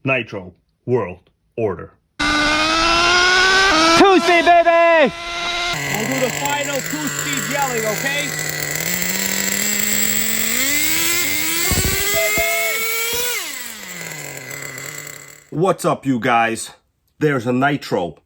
Nitro World Order. Two-speed, baby! We'll do the final two-speed yelling, okay? What's up, you guys? There's a Nitro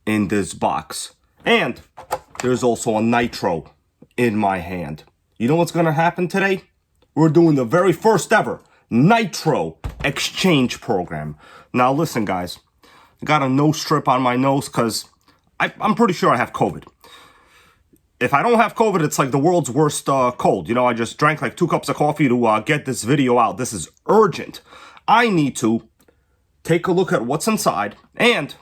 in this box. And there's also a Nitro in my hand. You know what's gonna happen today? We're doing the very first ever Nitro Exchange Program. Now listen, guys. I got a nose strip on my nose because I'm pretty sure I have COVID. If I don't have COVID, it's like the world's worst cold. You know, I just drank like 2 cups of coffee to get this video out. This is urgent. I need to take a look at what's inside, and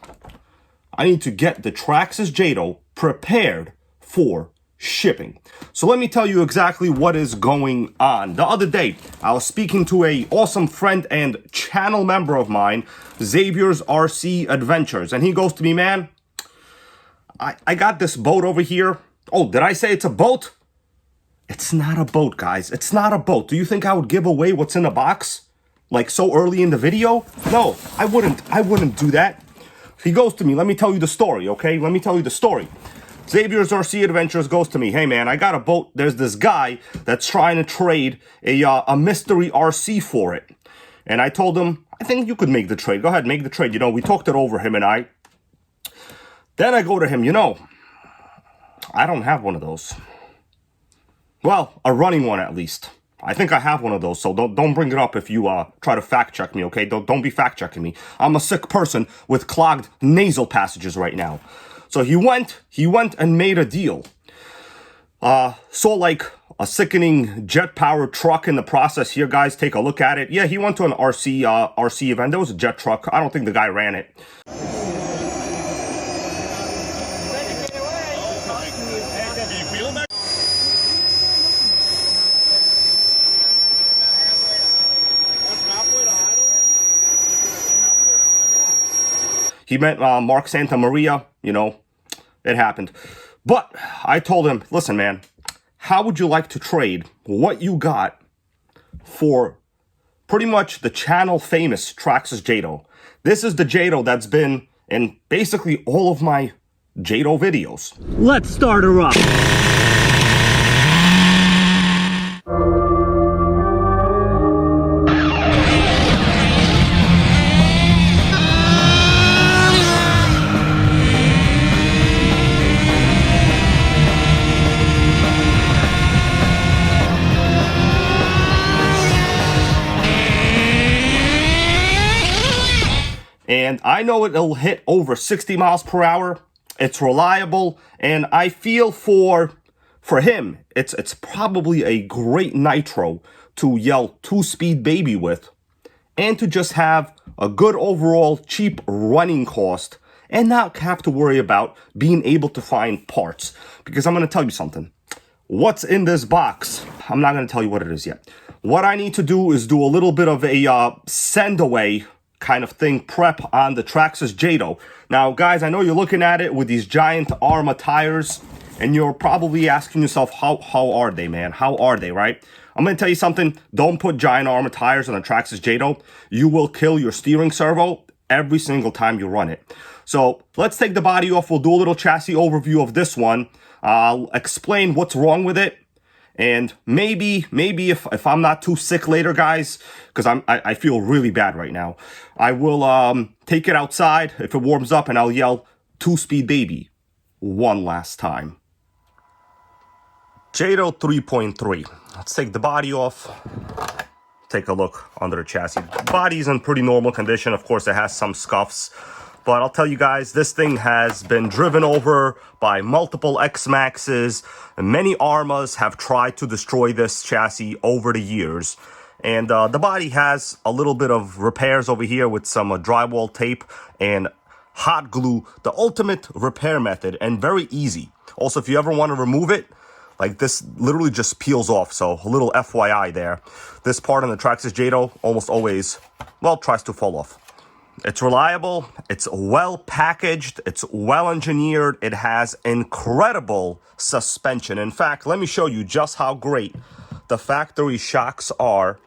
I need to get the Traxxas Jado prepared for shipping. So let me tell you exactly what is going on. The other day, I was speaking to a awesome friend and channel member of mine, Xavier's RC Adventures, and he goes to me, man, I got this boat over here. Oh, did I say it's a boat? It's not a boat, guys. It's not a boat. Do you think I would give away what's in the box? Like so early in the video? No, I wouldn't do that. He goes to me, let me tell you the story, okay? Let me tell you the story. Xavier's RC Adventures goes to me, hey man, I got a boat. There's this guy that's trying to trade a mystery RC for it. And I told him, I think you could make the trade. Go ahead, make the trade. You know, we talked it over, him and I. Then I go to him, you know, I don't have one of those. Well, a running one at least. I think I have one of those, so don't bring it up if you try to fact check me, okay? Don't be fact checking me. I'm a sick person with clogged nasal passages right now. So he went and made a deal. Saw like a sickening jet-powered truck in the process here, guys. Take a look at it. Yeah, he went to an RC event. There was a jet truck. I don't think the guy ran it. He met Mark Santa Maria, you know, it happened. But I told him, listen, man, how would you like to trade what you got for pretty much the channel famous Traxxas Jado? This is the Jado that's been in basically all of my Jado videos. Let's start her up. And I know it'll hit over 60 miles per hour. It's reliable, and I feel for him, it's probably a great Nitro to yell 2-speed baby with, and to just have a good overall cheap running cost, and not have to worry about being able to find parts. Because I'm going to tell you something. What's in this box? I'm not going to tell you what it is yet. What I need to do is do a little bit of a send away kind of thing, prep on the Traxxas Jado. Now, guys, I know you're looking at it with these giant Arma tires, and you're probably asking yourself, how are they, man? How are they, right? I'm going to tell you something. Don't put giant Arma tires on the Traxxas Jado. You will kill your steering servo every single time you run it. So let's take the body off. We'll do a little chassis overview of this one. I'll explain what's wrong with it. And maybe if I'm not too sick later, guys, because I feel really bad right now, I will take it outside if it warms up, and I'll yell 2-speed baby one last time. Jado 3.3. Let's take the body off. Take a look under the chassis. Body's in pretty normal condition. Of course, it has some scuffs. But I'll tell you guys, this thing has been driven over by multiple x-maxes. Many Armas have tried to destroy this chassis over the years. And the body has a little bit of repairs over here with some drywall tape and hot glue. The ultimate repair method, and very easy. Also, if you ever want to remove it, like this literally just peels off. So a little FYI there. This part on the Traxxas Jado almost always, well, tries to fall off. It's reliable, it's well packaged, it's well engineered, it has incredible suspension. In fact, let me show you just how great the factory shocks are.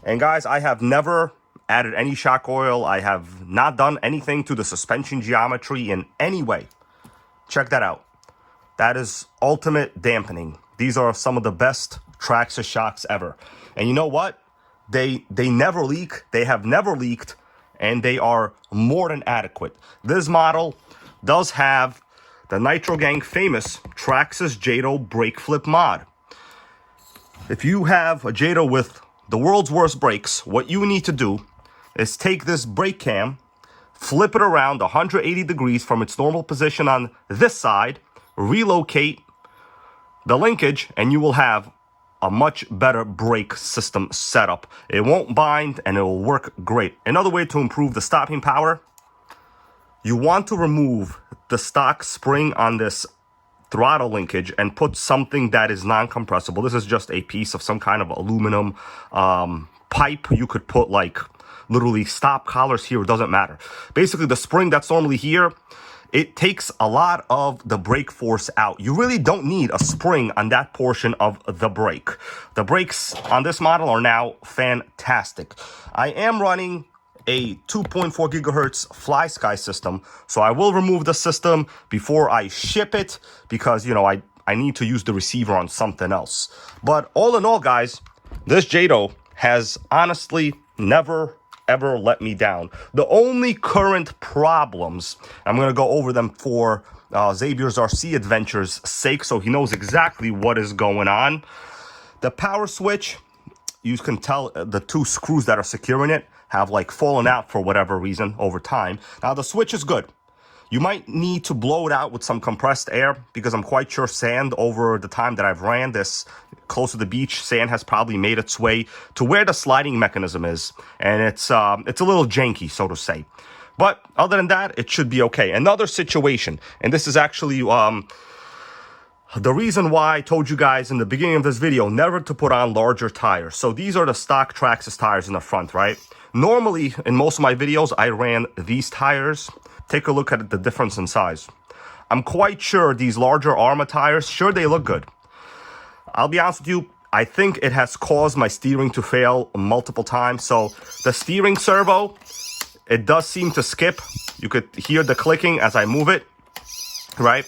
And guys, I have never added any shock oil. I have not done anything to the suspension geometry in any way. Check that out. That is ultimate dampening. These are some of the best Traxxas shocks ever. And you know what? They never leak. They have never leaked, and they are more than adequate. This model does have the Nitro Gang famous Traxxas JATO brake flip mod. If you have a JATO with the world's worst brakes, what you need to do is take this brake cam, flip it around 180 degrees from its normal position on this side, relocate the linkage, and you will have a much better brake system setup. It won't bind and it will work great. Another way to improve the stopping power, you want to remove the stock spring on this throttle linkage and put something that is non-compressible. This is just a piece of some kind of aluminum pipe. You could put like literally stop collars here, it doesn't matter. Basically the spring that's normally here, it takes a lot of the brake force out. You really don't need a spring on that portion of the brake. The brakes on this model are now fantastic. I am running a 2.4 gigahertz FlySky system, so I will remove the system before I ship it because, you know, I need to use the receiver on something else. But all in all, guys, this JATO has honestly never ever let me down. The only current problems, I'm going to go over them for Xavier's RC Adventures' sake, so he knows exactly what is going on. The power switch, you can tell the two screws that are securing it have like fallen out for whatever reason over time. Now the switch is good. You might need to blow it out with some compressed air because I'm quite sure sand over the time that I've ran this close to the beach, sand has probably made its way to where the sliding mechanism is. And it's a little janky, so to say. But other than that, it should be okay. Another situation, and this is actually the reason why I told you guys in the beginning of this video never to put on larger tires. So these are the stock Traxxas tires in the front, right? Normally, in most of my videos, I ran these tires. Take a look at the difference in size. I'm quite sure these larger Arma tires, sure, they look good. I'll be honest with you, I think it has caused my steering to fail multiple times. So the steering servo, it does seem to skip. You could hear the clicking as I move it, right?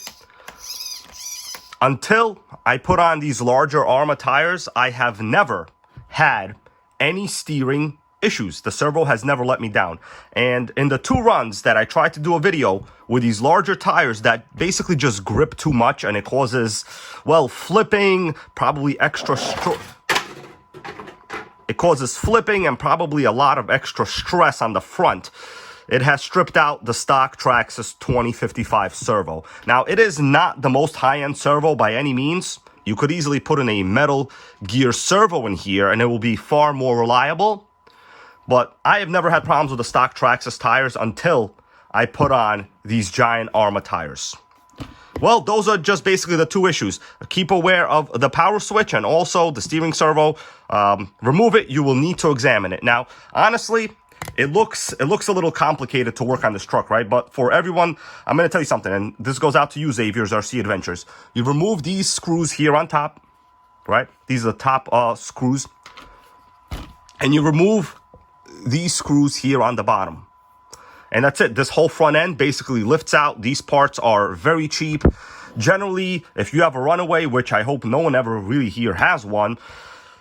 Until I put on these larger Arma tires, I have never had any steering issues. The servo has never let me down. And in the two runs that I tried to do a video with these larger tires that basically just grip too much and it causes, well, flipping, probably extra it causes flipping and probably a lot of extra stress on the front. It has stripped out the stock Traxxas 2055 servo. Now, it is not the most high-end servo by any means. You could easily put in a metal gear servo in here and it will be far more reliable. But I have never had problems with the stock Traxxas tires until I put on these giant Arma tires. Well, those are just basically the two issues. Keep aware of the power switch and also the steering servo. Remove it, you will need to examine it. Now, honestly, it looks a little complicated to work on this truck, right? But for everyone, I'm going to tell you something, and this goes out to you, Xavier's RC Adventures. You remove these screws here on top, right? These are the top screws. And you remove these screws here on the bottom. And that's it. This whole front end basically lifts out. These parts are very cheap. Generally, if you have a runaway, which I hope no one ever really here has one,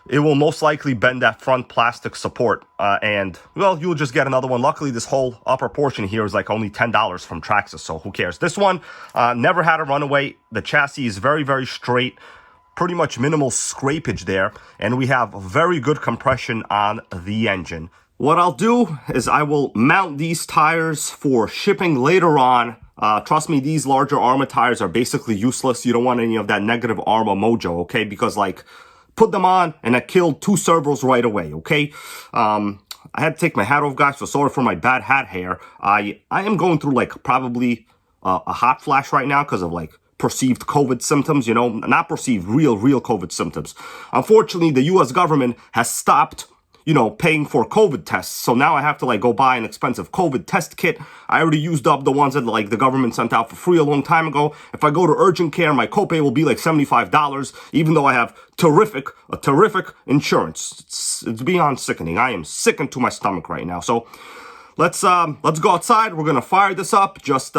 it will most likely bend that front plastic support. And, well, you'll just get another one. Luckily, this whole upper portion here is like only $10 from Traxxas, so who cares? This one never had a runaway. The chassis is very, very straight. Pretty much minimal scrapage there. And we have very good compression on the engine. What I'll do is I will mount these tires for shipping later on. Trust me, these larger Arma tires are basically useless. You don't want any of that negative Arma mojo, okay? Because, like, put them on and I killed two servos right away, okay? I had to take my hat off, guys, so sorry for my bad hat hair. I am going through, like, probably a hot flash right now because of, like, perceived COVID symptoms, you know? Not perceived, real COVID symptoms. Unfortunately, the U.S. government has stopped paying for COVID tests. So now I have to like go buy an expensive COVID test kit. I already used up the ones that like the government sent out for free a long time ago. If I go to urgent care, my copay will be like $75, even though I have terrific insurance. It's beyond sickening. I am sickened to my stomach right now. So let's go outside. We're gonna fire this up. Just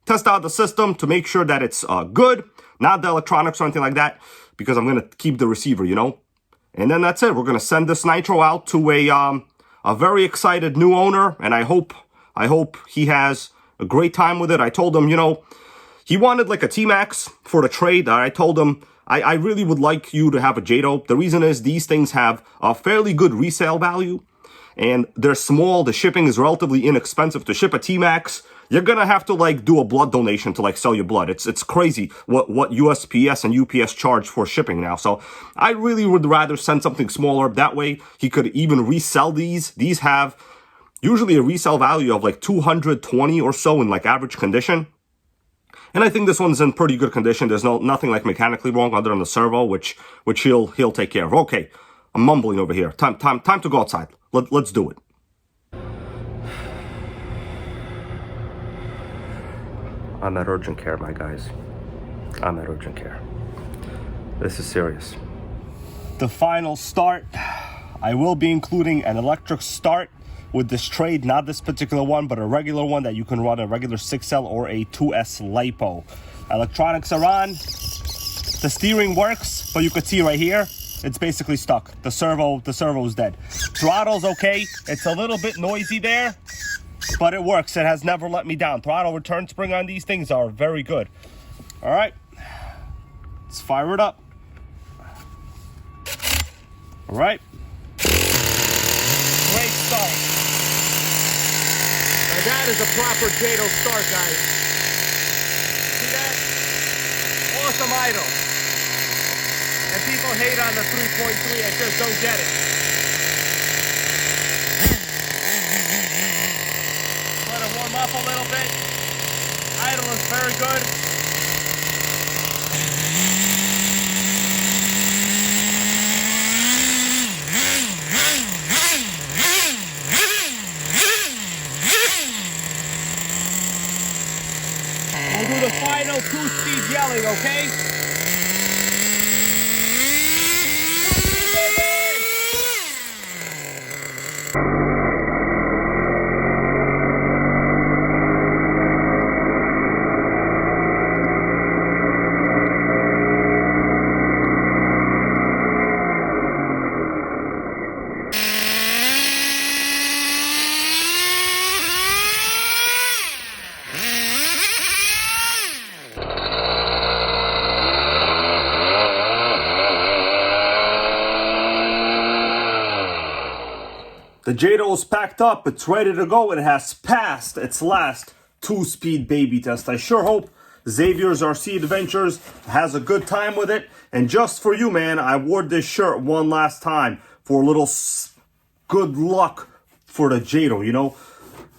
test out the system to make sure that it's good, not the electronics or anything like that, because I'm gonna keep the receiver, And then that's it. We're gonna send this Nitro out to a very excited new owner, and I hope he has a great time with it. I told him, he wanted like a T-Max for the trade. I told him I really would like you to have a JATO. The reason is these things have a fairly good resale value, and they're small. The shipping is relatively inexpensive. To ship a T-Max, you're gonna have to like do a blood donation to like sell your blood. It's crazy what USPS and UPS charge for shipping now. So I really would rather send something smaller. That way he could even resell these. These have usually a resale value of like 220 or so in like average condition. And I think this one's in pretty good condition. There's nothing like mechanically wrong other than the servo, which he'll take care of. Okay, I'm mumbling over here. Time to go outside. Let's do it. I'm at urgent care, my guys. I'm at urgent care. This is serious. The final start. I will be including an electric start with this trade, not this particular one, but a regular one that you can run a regular 6L or a 2S LiPo. Electronics are on. The steering works, but you could see right here, it's basically stuck. The servo is dead. Throttle's okay. It's a little bit noisy there, but it works. It has never let me down. Throttle return spring on these things are very good. All right, let's fire it up. All right. Great start. And that is a proper JATO start, guys. See that? Awesome idle. And people hate on the 3.3. I just don't get it. Let it warm up a little bit. Idle is very good. We'll do the final 2-speed yelling, okay? The JATO is packed up. It's ready to go. It has passed its last 2-speed baby test. I sure hope Xavier's RC Adventures has a good time with it. And just for you, man, I wore this shirt one last time for a little good luck for the JATO,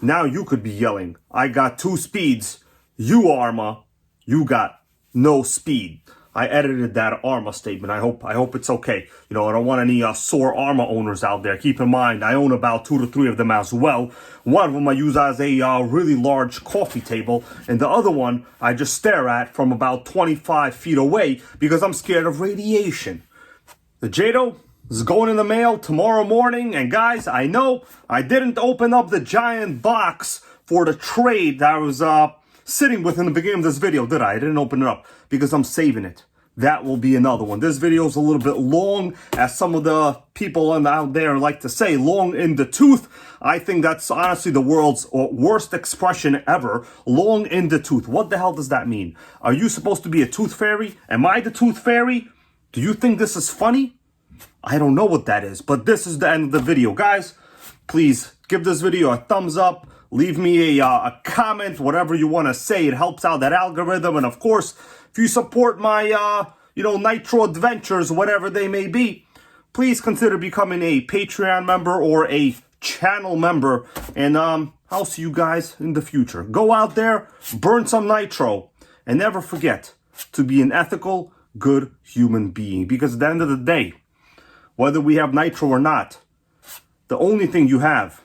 Now you could be yelling, I got 2 speeds. You, Arma, you got no speed. I edited that Arma statement. I hope it's okay. I don't want any sore Arma owners out there. Keep in mind, I own about 2 to 3 of them as well. One of them I use as a really large coffee table, and the other one I just stare at from about 25 feet away because I'm scared of radiation. The JATO is going in the mail tomorrow morning, and guys, I know I didn't open up the giant box for the trade that I was sitting with in the beginning of this video, did I? I didn't open it up because I'm saving it. That will be another one. This video is a little bit long, as some of the people out there like to say, long in the tooth. I think that's honestly the world's worst expression ever, long in the tooth. What the hell does that mean? Are you supposed to be a tooth fairy? Am I the tooth fairy? Do you think this is funny? I don't know what that is, but this is the end of the video. Guys, please give this video a thumbs up. Leave me a comment, whatever you want to say. It helps out that algorithm. And of course, if you support my, Nitro adventures, whatever they may be, please consider becoming a Patreon member or a channel member. And I'll see you guys in the future. Go out there, burn some Nitro, and never forget to be an ethical, good human being. Because at the end of the day, whether we have Nitro or not, The only thing you have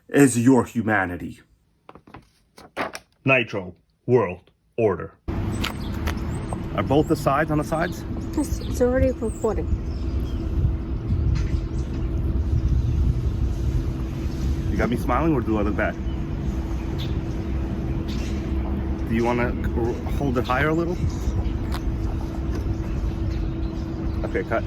is your humanity. Nitro World Order. Are both the sides on the sides? Yes, it's already recording. You got me smiling, or do I look bad? Do you want to hold it higher a little? Okay, cut.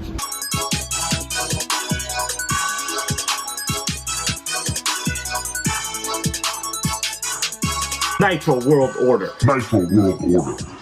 Nitro World Order. Nitro World Order.